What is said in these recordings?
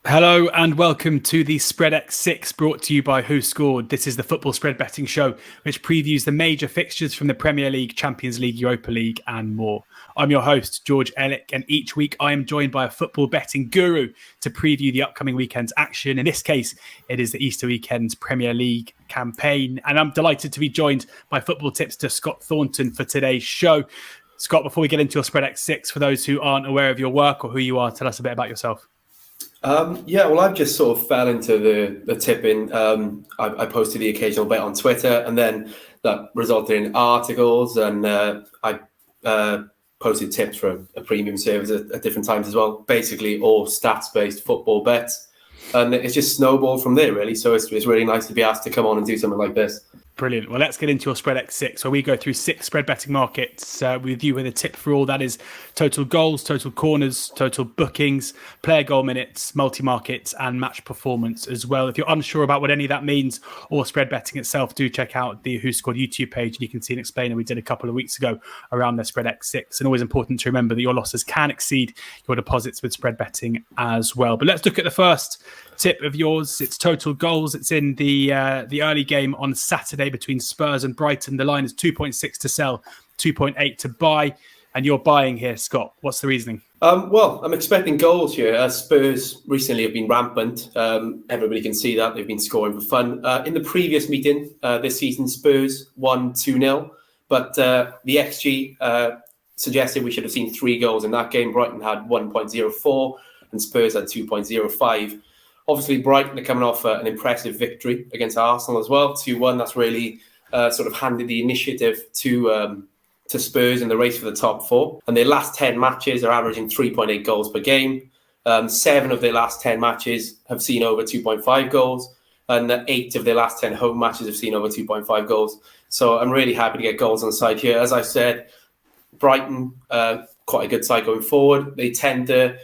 Hello and welcome to the Spreadex Six, brought to you by WhoScored. This is the football spread betting show which previews the major fixtures from the Premier League, Champions League, Europa League and more. I'm your host, George Elek, and each week I am joined by a football betting guru to preview the upcoming weekend's action. In this case, it is the Easter weekend's Premier League campaign, and I'm delighted to be joined by football tipster Scott Thornton for today's show. Scott, before we get into your Spreadex Six, for those who aren't aware of your work or who you are, tell us a bit about yourself. I've just sort of fell into the tipping. I posted the occasional bet on Twitter, and then that resulted in articles, and I posted tips for a premium service at different times as well. Basically, all stats-based football bets, and it's just snowballed from there, really. So it's really nice to be asked to come on and do something like this. Brilliant. Well, let's get into your Spreadex Six, where we go through 6 spread betting markets with you with a tip for all. That is total goals, total corners, total bookings, player goal minutes, multi-markets and match performance as well. If you're unsure about what any of that means or spread betting itself, do check out the WhoScored YouTube page and you can see an explainer we did a couple of weeks ago around the Spreadex Six. And always important to remember that your losses can exceed your deposits with spread betting as well. But let's look at the first tip of yours. It's total goals. It's in the early game on Saturday between Spurs and Brighton. The line is 2.6 to sell, 2.8 to buy, and you're buying here, Scott. What's the reasoning? I'm expecting goals here. Spurs recently have been rampant. Everybody can see that. They've been scoring for fun. In the previous meeting this season, Spurs won 2-0, but the XG suggested we should have seen 3 goals in that game. Brighton had 1.04 and Spurs had 2.05. Obviously, Brighton are coming off an impressive victory against Arsenal as well, 2-1. That's really sort of handed the initiative to Spurs in the race for the top 4. And their last 10 matches are averaging 3.8 goals per game. 7 of their last 10 matches have seen over 2.5 goals. And 8 of their last 10 home matches have seen over 2.5 goals. So I'm really happy to get goals on the side here. As I said, Brighton, quite a good side going forward. They tend to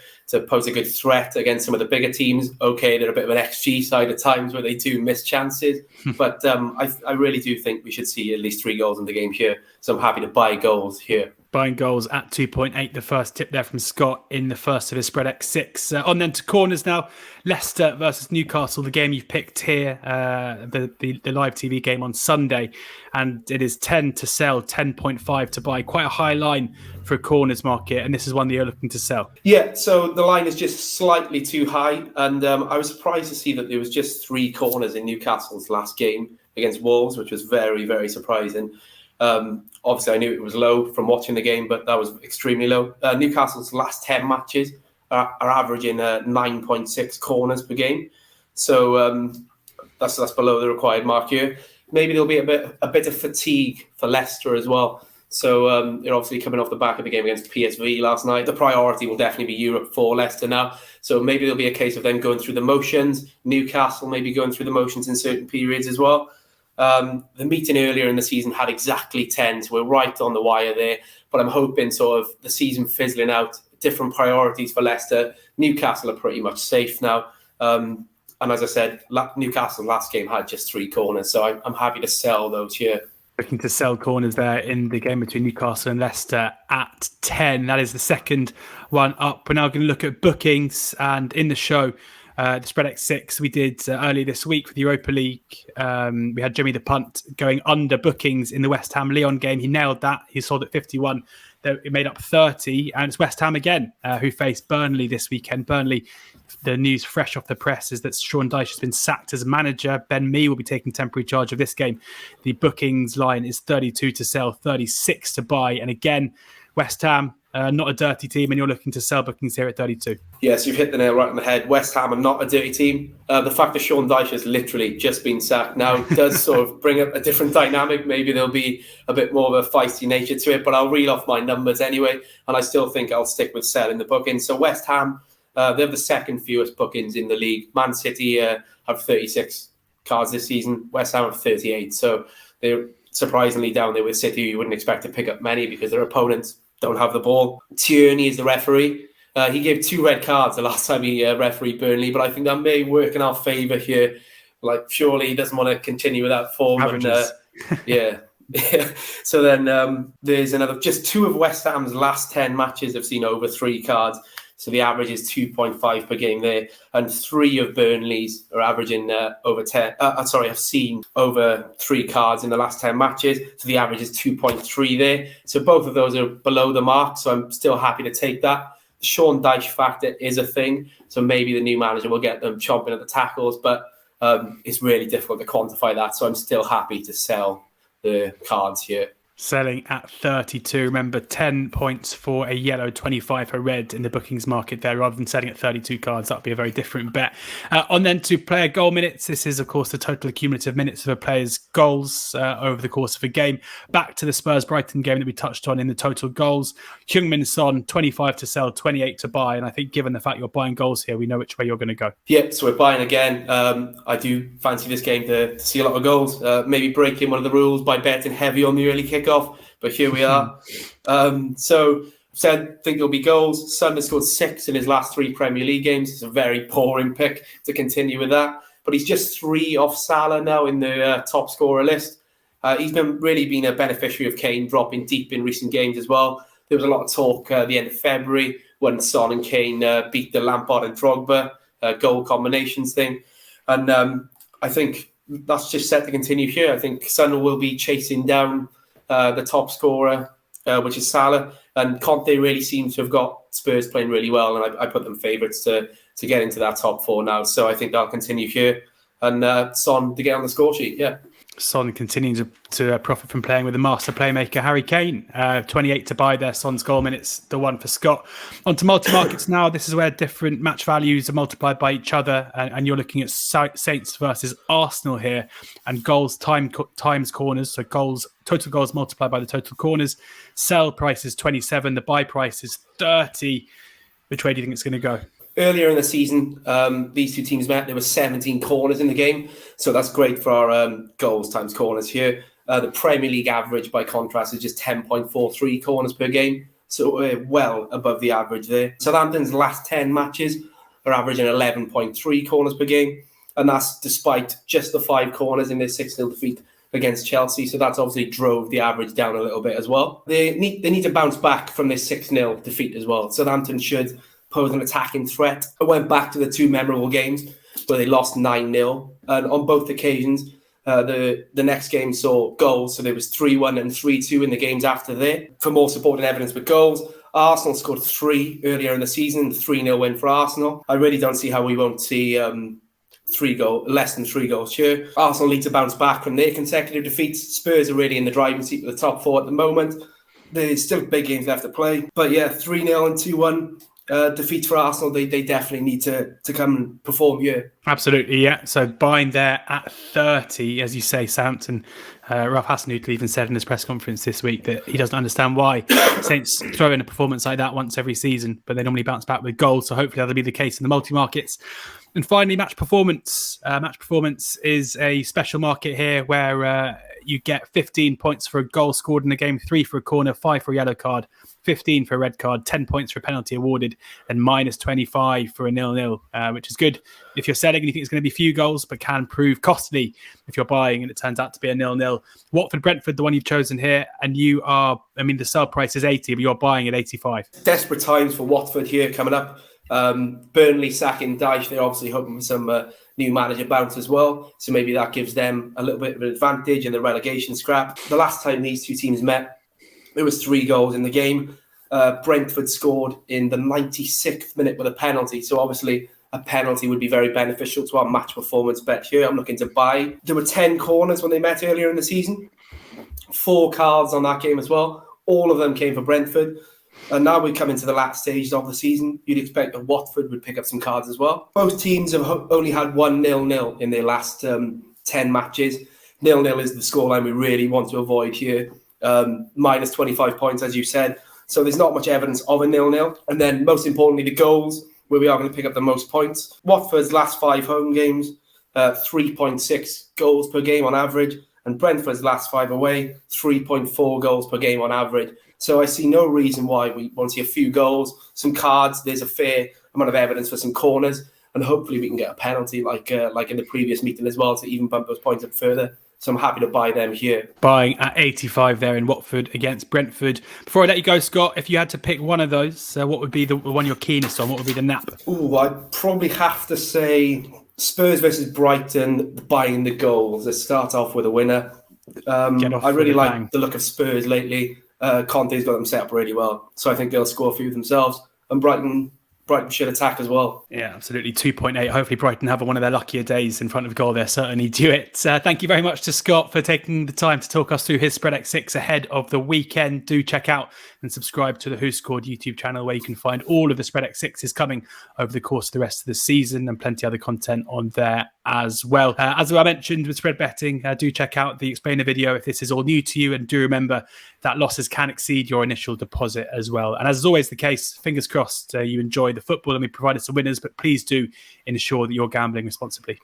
pose a good threat against some of the bigger teams. Okay, they're a bit of an XG side at times where they do miss chances. But I really do think we should see at least 3 goals in the game here. So I'm happy to buy goals here. Buying goals at 2.8, the first tip there from Scott in the first of his Spreadex Six. On then to corners now. Leicester versus Newcastle, the game you've picked here, the live TV game on Sunday. And it is 10 to sell, 10.5 to buy. Quite a high line for a corners market. And this is one that you're looking to sell. Yeah, so the line is just slightly too high. And I was surprised to see that there was just 3 corners in Newcastle's last game against Wolves, which was very, very surprising. Obviously, I knew it was low from watching the game, but that was extremely low. Newcastle's last 10 matches are averaging 9.6 corners per game. So that's below the required mark here. Maybe there'll be a bit of fatigue for Leicester as well. So they're obviously coming off the back of the game against PSV last night. The priority will definitely be Europe for Leicester now. So maybe there'll be a case of them going through the motions. Newcastle maybe going through the motions in certain periods as well. The meeting earlier in the season had exactly 10, so we're right on the wire there. But I'm hoping sort of the season fizzling out, different priorities for Leicester. Newcastle are pretty much safe now. And as I said, Newcastle's last game had just 3 corners, so I'm happy to sell those here. Looking to sell corners there in the game between Newcastle and Leicester at 10. That is the second one up. We're now going to look at bookings, and in the show, the Spreadex Six we did earlier this week with the Europa League. We had Jimmy the Punt going under bookings in the West Ham Lyon game. He nailed that. He sold at 51. It made up 30. And it's West Ham again who faced Burnley this weekend. Burnley, the news fresh off the press is that Sean Dyche has been sacked as manager. Ben Mee will be taking temporary charge of this game. The bookings line is 32 to sell, 36 to buy. And again, West Ham, not a dirty team, and you're looking to sell bookings here at 32. Yes, you've hit the nail right on the head. West Ham are not a dirty team. The fact that Sean Dyche has literally just been sacked now does sort of bring up a different dynamic. Maybe there'll be a bit more of a feisty nature to it, but I'll read off my numbers anyway, and I still think I'll stick with selling the bookings. So West Ham, they have the second fewest bookings in the league. Man City have 36 cards this season. West Ham have 38. So they're surprisingly down there with City. You wouldn't expect to pick up many because their opponents don't have the ball. Tierney is the referee. He gave 2 red cards the last time he refereed Burnley, but I think that may work in our favour here. Like, surely he doesn't want to continue with that form. Averages. Yeah. So then there's another. Just 2 of West Ham's last 10 matches have seen over 3 cards. So the average is 2.5 per game there. And 3 of Burnley's are averaging have seen over 3 cards in the last 10 matches. So the average is 2.3 there. So both of those are below the mark. So I'm still happy to take that. The Sean Dyche factor is a thing. So maybe the new manager will get them chomping at the tackles. But it's really difficult to quantify that. So I'm still happy to sell the cards here. Selling at 32. Remember, 10 points for a yellow, 25 for red in the bookings market there. Rather than selling at 32 cards, that would be a very different bet. On then to player goal minutes. This is, of course, the total cumulative minutes of a player's goals over the course of a game. Back to the Spurs-Brighton game that we touched on in the total goals. Heung-min Son, 25 to sell, 28 to buy. And I think given the fact you're buying goals here, we know which way you're going to go. Yeah, so we're buying again. I do fancy this game to see a lot of goals. Maybe breaking one of the rules by betting heavy on the early kick off, but here we are. So said, think there'll be goals. Son has scored 6 in his last 3 Premier League games. It's a very boring pick to continue with that, but he's just 3 off Salah now in the top scorer list. He's really been a beneficiary of Kane dropping deep in recent games as well. There was a lot of talk at the end of February when Son and Kane beat the Lampard and Drogba goal combinations thing, and I think that's just set to continue here. I think Son will be chasing down the top scorer, which is Salah, and Conte really seems to have got Spurs playing really well, and I put them favourites to get into that top 4 now. So I think they'll continue here, and Son to get on the score sheet. Yeah. Son continuing to profit from playing with the master playmaker Harry Kane. 28 to buy there. Son's goal minutes, the one for Scott. On to multi-markets now. This is where different match values are multiplied by each other, and you're looking at Saints versus Arsenal here, and goals times corners. So total goals multiplied by the total corners. Sell price is 27. The buy price is 30. Which way do you think it's going to go? Earlier in the season, these two teams met. There were 17 corners in the game, so that's great for our goals times corners here. The Premier League average, by contrast, is just 10.43 corners per game, so well above the average there. Southampton's last 10 matches are averaging 11.3 corners per game, and that's despite just the 5 corners in their 6-0 defeat against Chelsea, so that's obviously drove the average down a little bit as well. They need to bounce back from this 6-0 defeat as well. Southampton should pose an attacking threat. I went back to the 2 memorable games where they lost 9-0, and on both occasions the next game saw goals, so there was 3-1 and 3-2 in the games after that. For more supporting evidence with goals, Arsenal scored 3 earlier in the season, 3-0 win for Arsenal. I really don't see how we won't see less than 3 goals here. Arsenal need to bounce back from their consecutive defeats. Spurs are really in the driving seat for the top 4 at the moment. There's still big games left to play, but yeah, 3-0 and 2-1 defeats for Arsenal. They definitely need to come and perform here. Absolutely, yeah. So buying there at 30, as you say, Southampton. Ralph Hasenhüttl even said in his press conference this week that he doesn't understand why Saints throw in a performance like that once every season, but they normally bounce back with goals. So hopefully that'll be the case in the multi-markets. And finally, match performance. Match performance is a special market here where you get 15 points for a goal scored in a game, 3 for a corner, 5 for a yellow card, 15 for a red card, 10 points for a penalty awarded, and minus 25 for a 0-0, which is good if you're selling and you think it's going to be few goals, but can prove costly if you're buying and it turns out to be a 0-0. Watford, Brentford, the one you've chosen here, and you are, the sell price is 80, but you're buying at 85. Desperate times for Watford here coming up. Burnley sacking Dyche, they're obviously hoping for some new manager bounce as well, so maybe that gives them a little bit of an advantage in the relegation scrap. The last time these two teams met, there was 3 goals in the game. Brentford scored in the 96th minute with a penalty, so obviously a penalty would be very beneficial to our match performance bet here. I'm looking to buy. There were 10 corners when they met earlier in the season, 4 cards on that game as well. All of them came for Brentford. And now we come into the last stages of the season. You'd expect that Watford would pick up some cards as well. Both teams have only had 1 0-0 in their last 10 matches. 0-0 is the scoreline we really want to avoid here. Minus 25 points, as you said. So there's not much evidence of a 0-0. And then most importantly, the goals, where we are going to pick up the most points. Watford's last 5 home games, 3.6 goals per game on average. And Brentford's last 5 away, 3.4 goals per game on average. So I see no reason why we won't see a few goals, some cards. There's a fair amount of evidence for some corners, and hopefully we can get a penalty like in the previous meeting as well to even bump those points up further. So I'm happy to buy them here. Buying at 85 there in Watford against Brentford. Before I let you go, Scott, if you had to pick one of those, what would be the one you're keenest on? What would be the nap? I'd probably have to say Spurs versus Brighton, buying the goals. Let's start off with a winner. I really like the look of Spurs lately. Conte's got them set up really well. So I think they'll score a few themselves. And Brighton should attack as well. Yeah, absolutely. 2.8. Hopefully Brighton have one of their luckier days in front of goal. They're certainly due it. Thank you very much to Scott for taking the time to talk us through his Spreadex Six ahead of the weekend. Do check out and subscribe to the Who Scored YouTube channel, where you can find all of the Spreadex Sixes coming over the course of the rest of the season, and plenty of other content on there as well. As I mentioned with spread betting, do check out the explainer video if this is all new to you, and do remember that losses can exceed your initial deposit as well. And as is always the case, fingers crossed you enjoy the football and we provided some winners, but please do ensure that you're gambling responsibly.